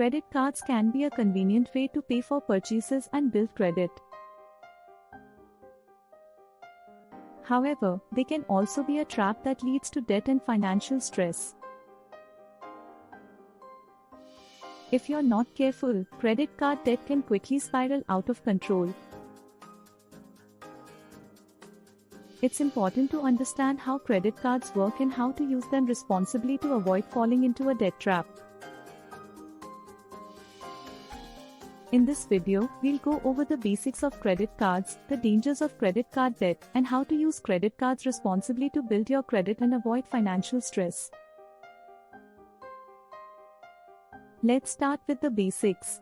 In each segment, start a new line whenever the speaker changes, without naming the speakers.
Credit cards can be a convenient way to pay for purchases and build credit. However, they can also be a trap that leads to debt and financial stress. If you're not careful, credit card debt can quickly spiral out of control. It's important to understand how credit cards work and how to use them responsibly to avoid falling into a debt trap. In this video, we'll go over the basics of credit cards, the dangers of credit card debt, and how to use credit cards responsibly to build your credit and avoid financial stress. Let's start with the basics.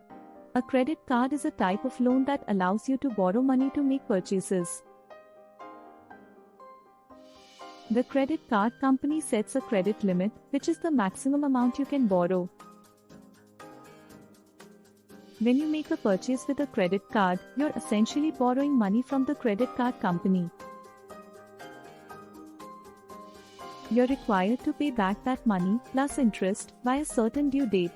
A credit card is a type of loan that allows you to borrow money to make purchases. The credit card company sets a credit limit, which is the maximum amount you can borrow. When you make a purchase with a credit card, you're essentially borrowing money from the credit card company. You're required to pay back that money, plus interest, by a certain due date.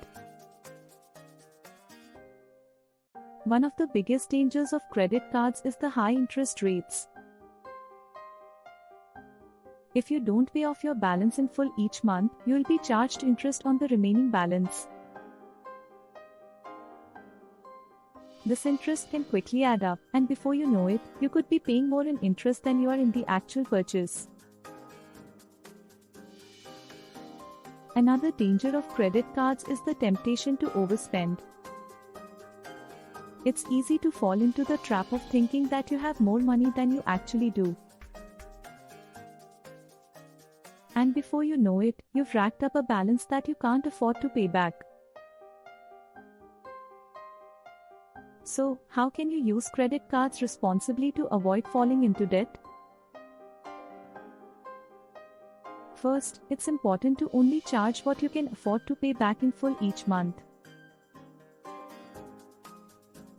One of the biggest dangers of credit cards is the high interest rates. If you don't pay off your balance in full each month, you'll be charged interest on the remaining balance. This interest can quickly add up, and before you know it, you could be paying more in interest than you are in the actual purchase. Another danger of credit cards is the temptation to overspend. It's easy to fall into the trap of thinking that you have more money than you actually do. And before you know it, you've racked up a balance that you can't afford to pay back. So, how can you use credit cards responsibly to avoid falling into debt? First, it's important to only charge what you can afford to pay back in full each month.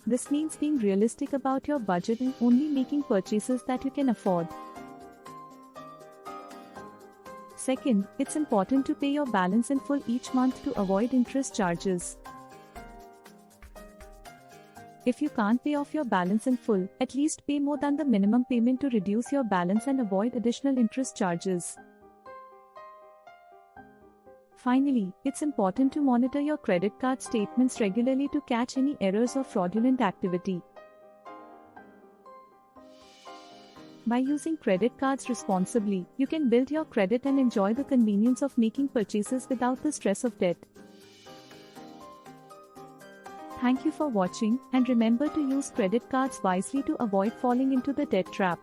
This means being realistic about your budget and only making purchases that you can afford. Second, it's important to pay your balance in full each month to avoid interest charges. If you can't pay off your balance in full, at least pay more than the minimum payment to reduce your balance and avoid additional interest charges. Finally, it's important to monitor your credit card statements regularly to catch any errors or fraudulent activity. By using credit cards responsibly, you can build your credit and enjoy the convenience of making purchases without the stress of debt. Thank you for watching, and remember to use credit cards wisely to avoid falling into the debt trap.